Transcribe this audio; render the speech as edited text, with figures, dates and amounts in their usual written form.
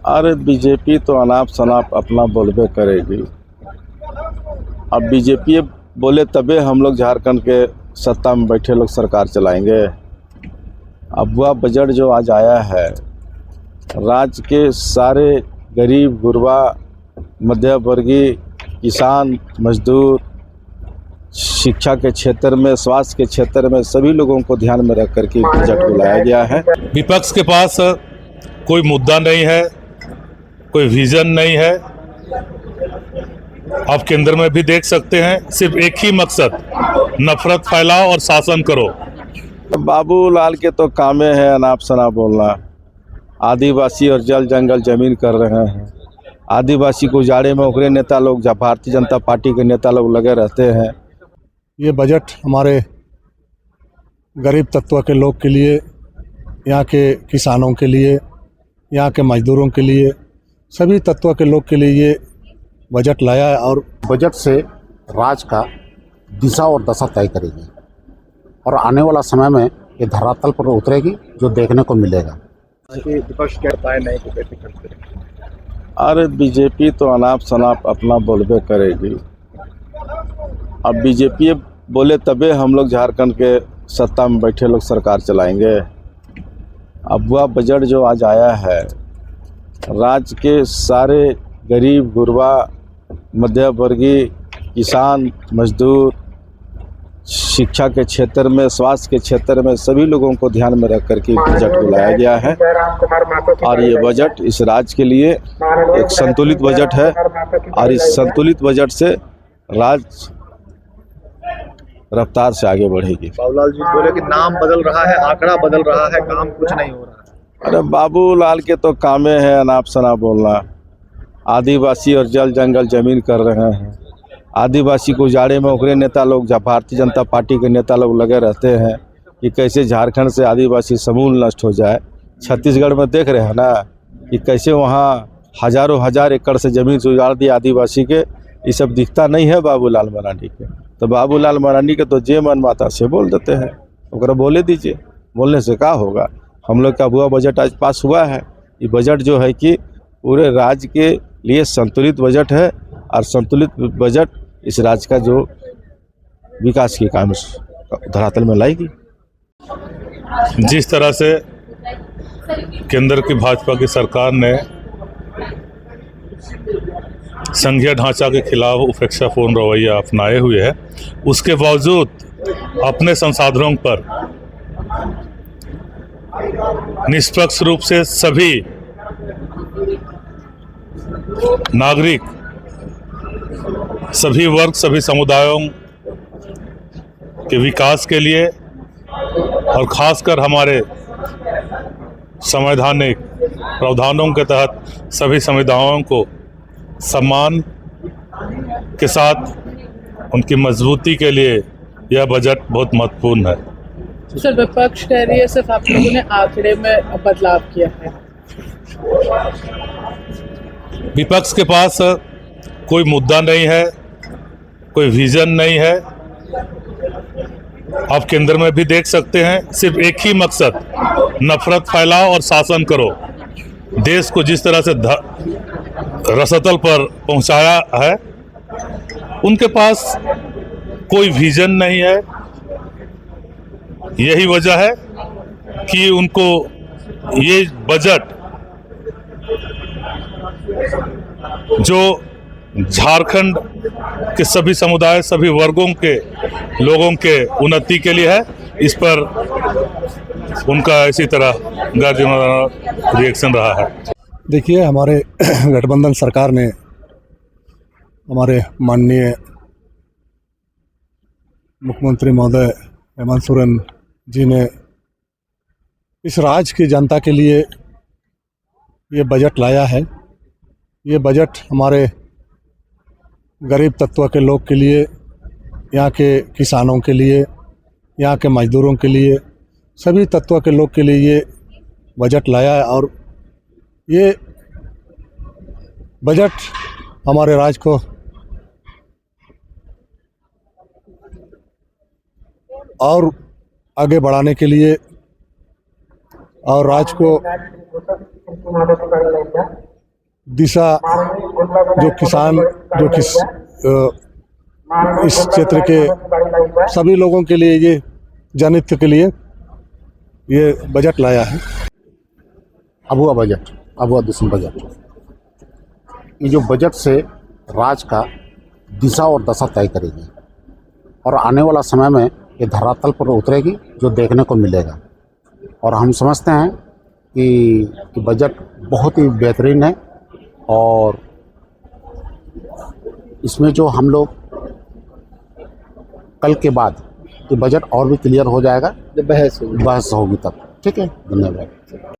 अरे बीजेपी तो अनाप शनाप अपना बोलबे करेगी। अब बीजेपी बोले तबे हम लोग झारखंड के सत्ता में बैठे लोग सरकार चलाएंगे। अब वह बजट जो आज आया है, राज्य के सारे गरीब गुरबा, मध्य वर्गीय, किसान, मजदूर, शिक्षा के क्षेत्र में, स्वास्थ्य के क्षेत्र में सभी लोगों को ध्यान में रख करके बजट को लाया गया है। विपक्ष के पास कोई मुद्दा नहीं है, कोई विजन नहीं है। आप केंद्र में भी देख सकते हैं, सिर्फ एक ही मकसद, नफरत फैलाओ और शासन करो। बाबूलाल के तो कामे है अनाप शनाप बोलना। आदिवासी और जल जंगल जमीन कर रहे हैं। आदिवासी को उजाड़े में उगरे नेता लोग, जब भारतीय जनता पार्टी के नेता लोग लगे रहते हैं। ये बजट हमारे गरीब तत्व के लोग के लिए, यहाँ के किसानों के लिए, यहाँ के मजदूरों के लिए, सभी तत्व के लोग के लिए ये बजट लाया है। और बजट से राज्य का दिशा और दशा तय करेगी और आने वाला समय में ये धरातल पर उतरेगी, जो देखने को मिलेगा। विपक्ष क्या पाए नहीं तो कैसे खर्च करेंगे? अरे बीजेपी तो अनाप शनाप अपना बोलबे करेगी। अब बीजेपी बोले तबे हम लोग झारखंड के सत्ता में बैठे लोग सरकार चलाएंगे। अब वह बजट जो आज आया है, राज्य के सारे गरीब गुरबा, मध्य वर्गीय, किसान, मजदूर, शिक्षा के क्षेत्र में, स्वास्थ्य के क्षेत्र में सभी लोगों को ध्यान में रख करके बजट को लाया गया है। और ये बजट इस राज्य के लिए एक संतुलित बजट है। और इस संतुलित बजट से राज्य रफ्तार से आगे बढ़ेगी। बाबूलाल जी बोले कि नाम बदल रहा है, आंकड़ा बदल रहा है, काम कुछ नहीं हो रहा है। अरे बाबूलाल के तो कामे है अनाप शनाप बोलना। आदिवासी और जल जंगल जमीन कर रहे हैं। आदिवासी को उजाड़े में उगरे नेता लोग, जब भारतीय जनता पार्टी के नेता लोग लगे रहते हैं कि कैसे झारखंड से आदिवासी समूल नष्ट हो जाए। छत्तीसगढ़ में देख रहे हैं ना कि कैसे वहाँ हजारों हजार एकड़ से ज़मीन से उजाड़ दिया आदिवासी के। ये सब दिखता नहीं है बाबूलाल मरांडी के। तो बाबूलाल मरांडी के तो जे मन माता से बोल देते हैं, ओकरा बोले दीजिए, बोलने से क्या होगा। हम लोग का हुआ बजट आज पास हुआ है। ये बजट जो है कि पूरे राज्य के लिए संतुलित बजट है। और संतुलित बजट इस राज्य का जो विकास की काम धरातल में लाएगी। जिस तरह से केंद्र की भाजपा की सरकार ने संघीय ढांचा के खिलाफ उपेक्षापूर्ण रवैया अपनाए हुए है, उसके बावजूद अपने संसाधनों पर निष्पक्ष रूप से सभी नागरिक, सभी वर्ग, सभी समुदायों के विकास के लिए और खासकर हमारे संवैधानिक प्रावधानों के तहत सभी समुदायों को सम्मान के साथ उनकी मजबूती के लिए यह बजट बहुत महत्वपूर्ण है। सर, विपक्ष कह रही है सिर्फ आप लोगों ने आंकड़े में बदलाव किया है। विपक्ष के पास कोई मुद्दा नहीं है, कोई विजन नहीं है। आप केंद्र में भी देख सकते हैं, सिर्फ एक ही मकसद, नफरत फैलाओ और शासन करो। देश को जिस तरह से रसतल पर पहुंचाया है, उनके पास कोई विजन नहीं है। यही वजह है कि उनको ये बजट जो झारखंड के सभी समुदाय, सभी वर्गों के लोगों के उन्नति के लिए है, इस पर उनका इसी तरह गैर रिएक्शन रहा है। देखिए, हमारे गठबंधन सरकार ने, हमारे माननीय मुख्यमंत्री महोदय हेमंत सोरेन जी ने इस राज्य की जनता के लिए ये बजट लाया है। ये बजट हमारे गरीब तत्व के लोग के लिए, यहाँ के किसानों के लिए, यहाँ के मजदूरों के लिए, सभी तत्व के लोग के लिए ये बजट लाया है। और ये बजट हमारे राज्य को और आगे बढ़ाने के लिए और राज्य को दिशा जो किसान जो इस क्षेत्र के सभी लोगों के लिए, ये जनहित के लिए ये बजट लाया है। अबुआ बजट, अबुआ दूसरा बजट, ये जो बजट से राज्य का दिशा और दशा तय करेगी और आने वाला समय में ये धरातल पर उतरेगी, जो देखने को मिलेगा। और हम समझते हैं कि बजट बहुत ही बेहतरीन है और इसमें जो हम लोग कल के बाद ये बजट और भी क्लियर हो जाएगा, जब बहस होगी। बहस होगी तब। ठीक है, धन्यवाद।